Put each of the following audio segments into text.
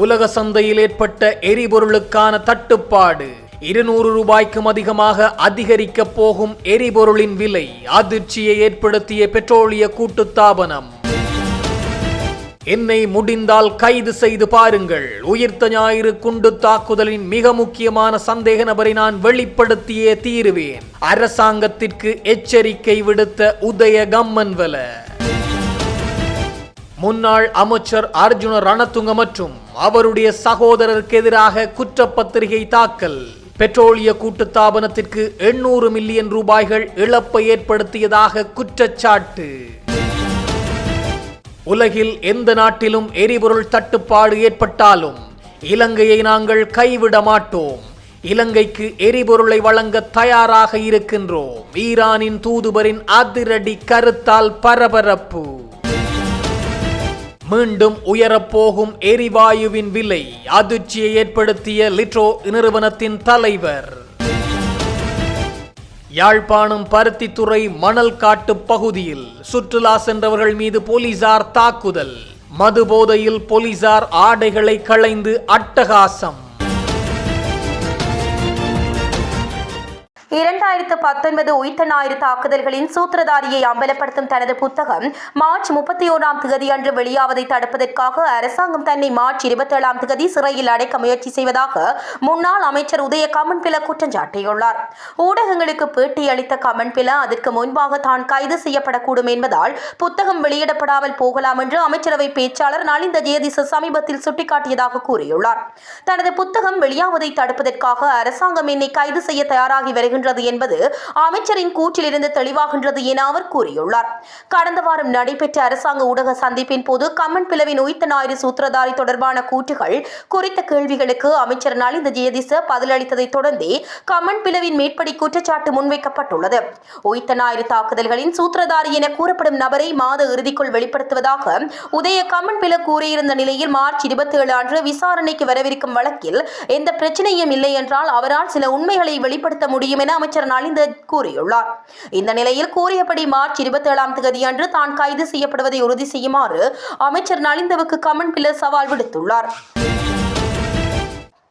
உலக சந்தையில் ஏற்பட்ட எரிபொருளுக்கான தட்டுப்பாடு. 200 ரூபாய்க்கும் அதிகமாக அதிகரிக்க போகும் எரிபொருளின் விலை அதிர்ச்சியை ஏற்படுத்திய பெட்ரோலிய கூட்டுத்தாபனம். என்னை முடிந்தால் கைது செய்து பாருங்கள். உயிர்த்த ஞாயிறு குண்டு தாக்குதலின் மிக முக்கியமான சந்தேக நபரை நான் வெளிப்படுத்தியே தீருவேன். அரசாங்கத்திற்கு எச்சரிக்கை விடுத்த உதய கம்மன்வல. முன்னாள் அமைச்சர் அர்ஜுன ரணதுங்க மற்றும் அவருடைய சகோதரருக்கு எதிராக குற்றப்பத்திரிகை தாக்கல். பெட்ரோலிய கூட்டுத்தாபனத்திற்கு 800 மில்லியன் ரூபாய்கள் இழப்பை ஏற்படுத்தியதாக குற்றச்சாட்டு. உலகில் எந்த நாட்டிலும் எரிபொருள் தட்டுப்பாடு ஏற்பட்டாலும் இலங்கையை நாங்கள் கைவிட மாட்டோம். இலங்கைக்கு எரிபொருளை வழங்க தயாராக இருக்கின்றோம். ஈரானின் தூதுவரின் அதிரடி கருத்தால் பரபரப்பு. மீண்டும் உயரப்போகும் எரிவாயுவின் விலை அதிர்ச்சியை ஏற்படுத்திய லிட்ரோ நிறுவனத்தின் தலைவர். யாழ்ப்பாணம் பருத்தித்துறை மணல் காட்டு பகுதியில் சுற்றுலா சென்றவர்கள் மீது போலீசார் தாக்குதல். மது போதையில் போலீசார் ஆடைகளை களைந்து அட்டகாசம். 2019 உயிர்த்த ஞாயிறு தாக்குதல்களின் சூத்திரதாரியை அம்பலப்படுத்தும் தனது புத்தகம் மார்ச் 31ஆம் தேதி அன்று வெளியாவதை தடுப்பதற்காக அரசாங்கம் தன்னை மார்ச் 27ஆம் தேதி சிறையில் அடைக்க முயற்சி செய்வதாக முன்னாள் அமைச்சர் உதய கம்மன்பில குற்றம் சாட்டியுள்ளார். ஊடகங்களுக்கு பேட்டி அளித்த கம்மன்பில அதற்கு முன்பாக தான் கைது செய்யப்படக்கூடும் என்பதால் புத்தகம் வெளியிடப்படாமல் போகலாம் என்று அமைச்சரவை பேச்சாளர் நலிந்த ஜெயதிச சமீபத்தில் சுட்டிக்காட்டியதாக கூறியுள்ளார். தனது புத்தகம் வெளியாவதை தடுப்பதற்காக அரசாங்கம் என்னை கைது செய்ய தயாராகி வருகின்றது என்பது அமைச்சரின் கூற்றிலிருந்து தெளிவாகின்றது என அவர் கூறியுள்ளார். கடந்த வாரம் நடைபெற்ற அரசாங்க ஊடக சந்திப்பின் போது கம்மன்பிலவின் உயிர்த்த ஞாயிறு சூத்திரதாரி தொடர்பான கூற்றுகள் குறித்த கேள்விகளுக்கு அமைச்சர் நலிந்த ஜெயதிச பதிலளித்ததை தொடர்ந்தே கம்மன்பிலவின் மேற்படி குற்றச்சாட்டு முன்வைக்கப்பட்டுள்ளது. உயிர்த்த ஞாயிறு தாக்குதல்களின் சூத்திரதாரி என கூறப்படும் நபரை மாத இறுதிக்குள் வெளிப்படுத்துவதாக உதய கம்மன்பில கூறியிருந்த நிலையில் மார்ச் 27 அன்று விசாரணைக்கு வரவிருக்கும் வழக்கில் எந்த பிரச்சனையும் இல்லை என்றால் அவரால் சில உண்மைகளை வெளிப்படுத்த முடியும் என அமைச்சர் நலிந்த கூறியுள்ளார். இந்த நிலையில் கூறியபடி மார்ச் 27ஆம் தேதி அன்று தான் கைது செய்யப்படுவதை உறுதி செய்யுமாறு அமைச்சர் நலிந்தவுக்கு கம்மன்பில சவால் விடுத்துள்ளார்.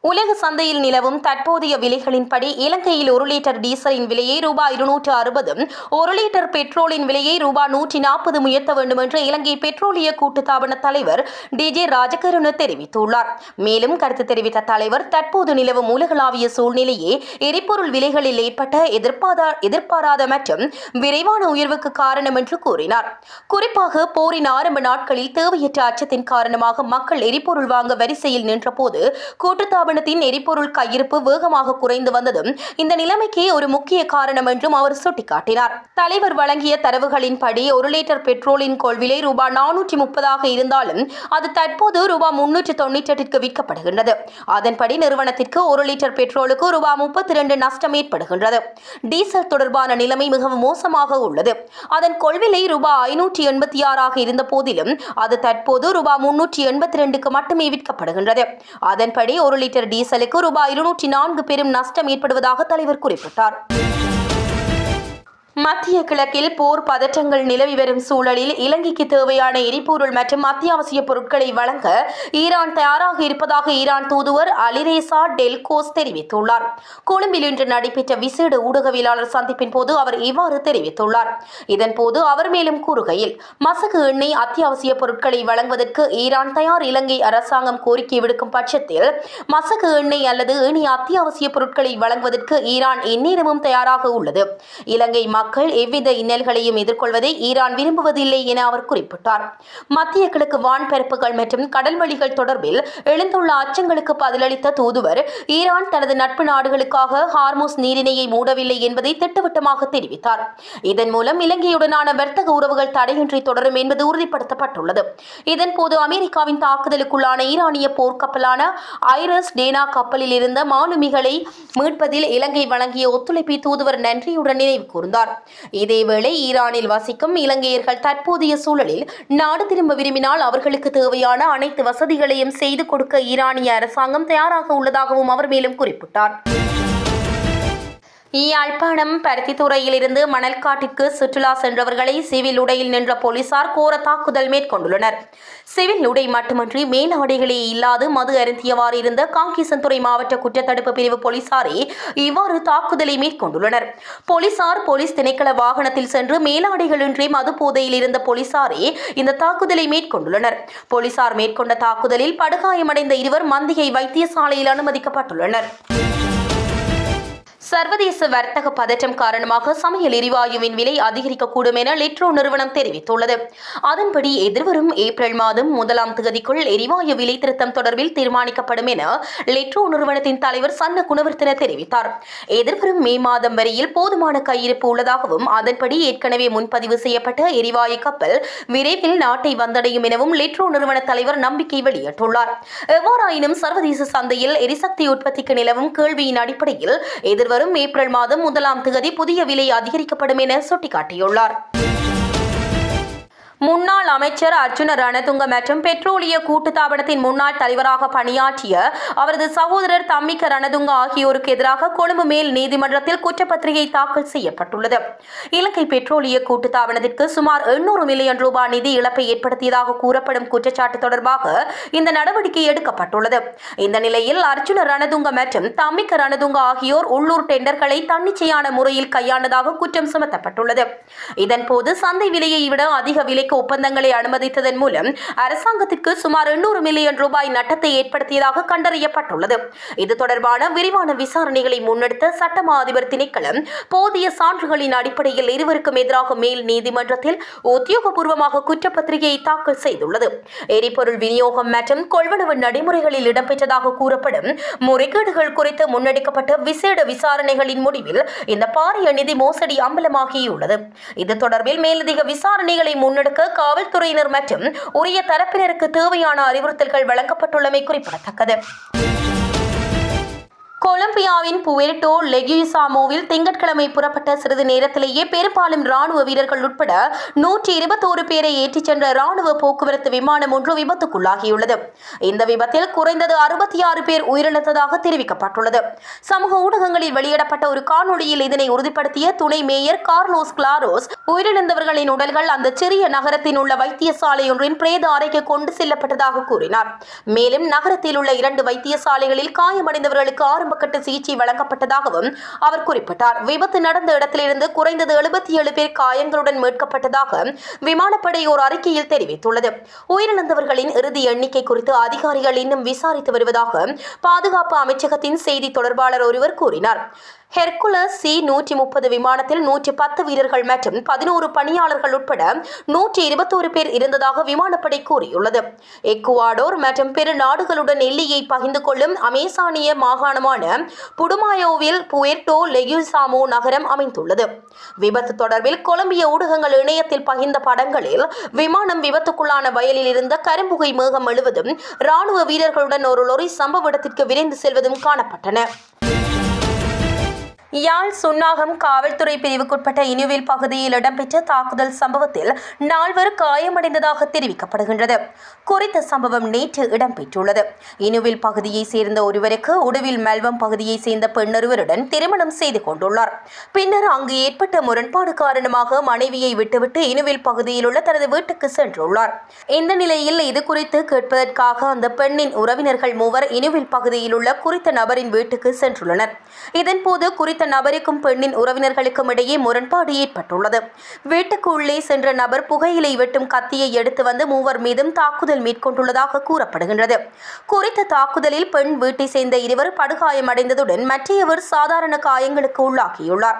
உலக சந்தையில் நிலவும் தற்போதைய விலைகளின்படி இலங்கையில் 1 லிட்டர் டீசலின் விலையை ரூபாய் 260, 1 லிட்டர் பெட்ரோலின் விலையை ரூபாய் 140 உயர்த்த வேண்டும் என்று இலங்கை பெட்ரோலிய கூட்டுத்தாபன தலைவர் டிஜே ராஜகருண தெரிவித்துள்ளார். மேலும் கருத்து தெரிவித்த தலைவர் தற்போது நிலவும் உலகளாவிய சூழ்நிலையே எரிபொருள் விலைகளில் ஏற்பட்ட எதிர்பாராத மற்றும் விரைவான உயர்வுக்கு காரணம் என்று கூறினார். குறிப்பாக போரின் ஆரம்ப நாட்களில் தேவையற்ற அச்சத்தின் காரணமாக மக்கள் எரிபொருள் வாங்க வரிசையில் நின்றபோது கூட்டுத்தாபன எரிபொருள் கையிருப்பு வேகமாக குறைந்து வந்ததும் இந்த நிலைமைக்கு ஒரு முக்கிய காரணம் என்றும் அவர் சுட்டிக்காட்டினார். தலைவர் வழங்கிய தரவுகளின்படி 1 லிட்டர் பெட்ரோலின் கொள்விலை ரூபாய் 430 இருந்தாலும் அது தற்போது ரூபாய் 398 விற்கப்படுகின்றது. அதன்படி நிறுவனத்திற்கு 1 லிட்டர் பெட்ரோலுக்கு ரூபாய் 32 நஷ்டம் ஏற்படுகின்றது. டீசல் தொடர்பான நிலைமை மிகவும் மோசமாக உள்ளது. அதன் கொள்விலை ரூபாய் 586 இருந்த போதிலும் அது தற்போது ரூபாய் 382 மட்டுமே விற்கப்படுகின்றது. அதன்படி 1 லிட்டர் டீசலுக்கு ரூபாய் 204 பெரும் நஷ்டம் ஏற்படுவதாக தலைவர் குறிப்பிட்டார். மத்திய கிழக்கில் போர் பதற்றங்கள் நிலவி வரும் சூழலில் இலங்கைக்கு தேவையான எரிபொருள் மற்றும் அத்தியாவசிய பொருட்களை வழங்க ஈரான் தயாராக இருப்பதாக ஈரான் தூதுவர் அலிரேசா டெல்கோஸ் தெரிவித்துள்ளார். கொழும்பில் இன்று நடைபெற்ற விசேட ஊடகவியலாளர் சந்திப்பின் போது அவர் இவ்வாறு தெரிவித்துள்ளார். இதன்போது அவர் மேலும் கூறுகையில், மசகு எண்ணெய் அத்தியாவசிய பொருட்களை வழங்குவதற்கு ஈரான் தயார். இலங்கை அரசாங்கம் கோரிக்கை விடுக்கும் பட்சத்தில் மசகு எண்ணெய் அல்லது ஏனைய அத்தியாவசிய பொருட்களை வழங்குவதற்கு ஈரான் எந்நேரமும் தயாராக உள்ளது. இலங்கை மக்கள் எவ்வித இன்னல்களையும் எதிர்கொள்வதை ஈரான் விரும்புவதில்லை என அவர் குறிப்பிட்டார். மத்திய கிழக்கு வான்பரப்புகள் மற்றும் கடல்வழிகள் தொடர்பில் எழுந்துள்ள அச்சங்களுக்கு பதிலளித்த தூதுவர், ஈரான் தனது நட்பு நாடுகளுக்காக ஹார்முஸ் நீரிணையை மூடவில்லை என்பதை திட்டவட்டமாக தெரிவித்தார். இதன் மூலம் இலங்கையுடனான வர்த்தக உறவுகள் தடையின்றி தொடரும் என்பது உறுதிப்படுத்தப்பட்டுள்ளது. இதன்போது அமெரிக்காவின் தாக்குதலுக்குள்ளான ஈரானிய போர்க்கப்பலான ஐரஸ் டேனா கப்பலில் இருந்த மாலுமிகளை மீட்பதில் இலங்கை வழங்கிய ஒத்துழைப்பை தூதுவர் நன்றியுடன் நினைவு கூர்ந்தார். இதேவேளை ஈரானில் வசிக்கும் இலங்கையர்கள் தற்போதைய சூழலில் நாடு திரும்ப விரும்பினால் அவர்களுக்கு தேவையான அனைத்து வசதிகளையும் செய்து கொடுக்க ஈரானிய அரசாங்கம் தயாராக உள்ளதாகவும் அவர் மேலும் குறிப்பிட்டார். யாழ்ப்பாணம் பருத்தித்துறையிலிருந்து மணல்காட்டிற்கு சுற்றுலா சென்றவர்களை சிவில் உடையில் நின்ற போலீசார் கோர தாக்குதல் மேற்கொண்டுள்ளனர். சிவில் உடை மட்டுமன்றி மேலாடைகளே இல்லாது மது அருந்தியவாறு இருந்த காங்கேசன்துறை மாவட்ட குற்றத்தடுப்பு பிரிவு போலீசாரே இவ்வாறு தாக்குதலை மேற்கொண்டுள்ளனர். போலீஸ் திணைக்கள வாகனத்தில் சென்று மேலாடைகளின்றி மது போதையில் இருந்த போலீசாரே இந்த தாக்குதலை மேற்கொண்டுள்ளனர். போலீசார் மேற்கொண்ட தாக்குதலில் படுகாயமடைந்த இருவர் மந்திகை வைத்தியசாலையில் அனுமதிக்கப்பட்டுள்ளனர். சர்வதேச வர்த்தக பதற்றம் காரணமாக சமையல் எரிவாயுவின் விலை அதிகரிக்கக்கூடும் என லிட்ரோ நிறுவனம் தெரிவித்துள்ளது. அதன்படி எதிர்வரும் ஏப்ரல் மாதம் 1ஆம் தேதிக்குள் எரிவாயு விலை திருத்தம் தொடர்பில் தீர்மானிக்கப்படும் என லிட்ரோ நிறுவனத்தின் தலைவர் சன்ன குணவர்த்தன தெரிவித்தார். எதிர்வரும் மே மாதம் வரையில் போதுமான கையிருப்பு உள்ளதாகவும் அதன்படி ஏற்கனவே முன்பதிவு செய்யப்பட்ட எரிவாயு கப்பல் விரைவில் நாட்டை வந்தடையும் எனவும் லிட்ரோ நிறுவன தலைவர் நம்பிக்கை வெளியிட்டுள்ளார். எவ்வாறாயினும் சர்வதேச சந்தையில் எரிசக்தி உற்பத்திக்கு நிலவும் கேள்வியின் அடிப்படையில் எதிர்வரும் ஏப்ரல் மாதம் 1ஆம் தேதி புதிய விலை அதிகரிக்கப்படும் என சுட்டிக்காட்டியுள்ளார். முன்னாள் அமைச்சர் அர்ஜுன ரணதுங்க மற்றும் பெட்ரோலிய கூட்டுத்தாபனத்தின் முன்னாள் தலைவராக பணியாற்றிய அவரது சகோதரர் தம்மிக்க ரணதுங்க ஆகியோருக்கு எதிராக கொழும்பு மேல் நீதிமன்றத்தில் குற்றப்பத்திரிகை தாக்கல் செய்யப்பட்டுள்ளது. இலங்கை பெட்ரோலிய கூட்டுத்தாபனத்திற்கு சுமார் 800 மில்லியன் ரூபாய் நிதி இழப்பை ஏற்படுத்தியதாக கூறப்படும் குற்றச்சாட்டு தொடர்பாக இந்த நடவடிக்கை எடுக்கப்பட்டுள்ளது. இந்த நிலையில் அர்ஜுன ரணதுங்க மற்றும் தம்மிக்க ரணதுங்க ஆகியோர் உள்ளூர் டெண்டர்களை தன்னிச்சையான முறையில் கையாண்டதாக குற்றம் சுமத்தப்பட்டுள்ளது. இதன்போது சந்தை விலையை விட அதிக விலை ஒப்பந்தங்களை அனுமதித்ததன் மூலம் அரசாங்கத்திற்கு சுமார் 800 மில்லியன் ரூபாய் நட்டத்தை ஏற்படுத்தியதாக கண்டறியப்பட்டுள்ளது. இது தொடர்பான விரிவான விசாரணைகளை முன்னெடுத்த சட்டமா அதிபர் திணைக்களம் போதிய சான்றுகளின் அடிப்படையில் இருவருக்கும் எதிராக மேல் நீதிமன்றத்தில் உத்தியோகபூர்வமாக குற்றப்பத்திரிகையை தாக்கல் செய்துள்ளது. எரிபொருள் விநியோகம் மற்றும் கொள்வனவு நடைமுறைகளில் இடம்பெற்றதாக கூறப்படும் முறைகேடுகள் குறித்து முன்னெடுக்கப்பட்ட விசேட விசாரணைகளின் முடிவில் இந்த பாரிய நிதி மோசடி அம்பலமாகியுள்ளது. இது தொடர்பில் மேலதிக விசாரணைகளை முன்னெடுக்க காவல்துறையினர் மற்றும் உரிய தரப்பினருக்கு தேவையான அறிவுறுத்தல்கள் வழங்கப்பட்டுள்ளமை குறிப்பிடத்தக்கது. கொலம்பியாவின் புவேர்டோ லெகுயிசாமோவில் திங்கட்கிழமை புறப்பட்ட சிறிது நேரத்திலேயே பெரும்பாலும் ராணுவ வீரர்கள் உட்பட 121 பேரை ஏற்றிச் சென்ற ராணுவ போக்குவரத்து விமானம் ஒன்று விபத்துக்குள்ளாகியுள்ளது. இந்த விபத்தில் குறைந்தது 66 பேர் உயிரிழந்ததாக தெரிவிக்கப்பட்டுள்ளது. சமூக ஊடகங்களில் வெளியிடப்பட்ட ஒரு காணொளியில் இதனை உறுதிப்படுத்திய துணை மேயர் கார்லோஸ் கிளாரோஸ் உயிரிழந்தவர்களின் உடல்கள் அந்த சிறிய நகரத்தில் உள்ள வைத்தியசாலை ஒன்றின் பிரேத அறைக்கு கொண்டு செல்லப்பட்டதாக கூறினார். மேலும் நகரத்தில் உள்ள 2 வைத்தியசாலைகளில் காயமடைந்தவர்களுக்கு ஆரம்பகட்ட சிகிச்சை வழங்கப்பட்டதாகவும் அவர் குறிப்பிட்டார். விபத்து நடந்த இடத்திலிருந்து குறைந்தது 77 பேர் காயங்களுடன் மீட்கப்பட்டதாக விமானப்படை ஒரு அறிக்கையில் தெரிவித்துள்ளது. உயிரிழந்தவர்களின் இறுதி எண்ணிக்கை குறித்து அதிகாரிகள் இன்னும் விசாரித்து வருவதாக பாதுகாப்பு அமைச்சகத்தின் செய்தி தொடர்பாளர் ஒருவர் கூறினார். ஹெர்குலஸ் C-130 விமானத்தில் 110 வீரர்கள் மற்றும் 11 பணியாளர்கள் உட்பட 121 பேர் இருந்ததாக விமானப்படை கூறியுள்ளது. எக்குவாடோர் மற்றும் பிற நாடுகளுடன் எல்லையை பகிர்ந்து கொள்ளும் அமேசானிய மாகாணமான புடுமாயோவில் புவேர்டோ லெகுயிசாமோ நகரம் அமைந்துள்ளது. விபத்து தொடர்பில் கொலம்பிய ஊடகங்கள் இணையத்தில் பகிர்ந்த படங்களில் விமானம் விபத்துக்குள்ளான வயலில் இருந்த கரும்புகை மேகம் எழுவதும் ராணுவ வீரர்களுடன் ஒரு லொரி சம்பவ இடத்திற்கு விரைந்து செல்வதும் காணப்பட்டன. யாழ் சுன்னாகம் காவல்துறை பிரிவுக்குட்பட்ட இனுவில் பகுதியில் இடம்பெற்ற தாக்குதல் சம்பவத்தில் 4 காயமடைந்ததாக தெரிவிக்கப்படுகின்றது. குறித்த சம்பவம் நேற்று இடம்பெற்றுள்ளது. இனுவில் பகுதியை சேர்ந்த ஒருவருக்கு உடுவில் மெல்வம் பகுதியை சேர்ந்த பெண்ணொருவருடன் திருமணம் செய்து கொண்டுள்ளார். பின்னர் அங்கு ஏற்பட்ட முரண்பாடு காரணமாக மனைவியை விட்டுவிட்டு இனுவில் பகுதியில் உள்ள தனது வீட்டுக்கு சென்றுள்ளார். இந்த நிலையில் இது குறித்து கேட்பதற்காக அந்த பெண்ணின் உறவினர்கள் 3 இனுவில் பகுதியில் உள்ள குறித்த நபரின் வீட்டுக்கு சென்றுள்ளனர். இதன்போது குறித்த நபருக்கும் பெண்ணின் உறவினர்களுக்கும் இடையே முரண்பாடு ஏற்பட்டுள்ளது. வீட்டுக்கு உள்ளே சென்ற நபர் புகையிலை வெட்டும் கத்தியை எடுத்து வந்து 3 மீதும் தாக்குதல் மேற்கொண்டுள்ளதாக கூறப்படுகின்றது. குறித்த தாக்குதலில் பெண் வீட்டை சேர்ந்த 2 படுகாயமடைந்ததுடன் மற்றையவர் சாதாரண காயங்களுக்கு உள்ளாகியுள்ளார்.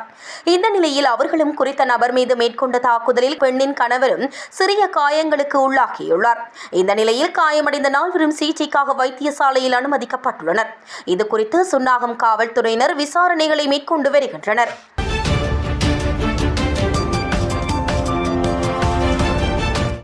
இந்த நிலையில் அவர்களும் குறித்த நபர் மீது மேற்கொண்ட தாக்குதலில் பெண்ணின் கணவரும் சிறிய காயங்களுக்கு உள்ளாகியுள்ளார். இந்த நிலையில் காயமடைந்த 4 சிகிச்சைக்காக வைத்தியசாலையில் அனுமதிக்கப்பட்டுள்ளனர். இதுகுறித்து சுன்னாகம் காவல்துறையினர் விசாரணைகளை மேற்கொண்டு வருகின்றனர்.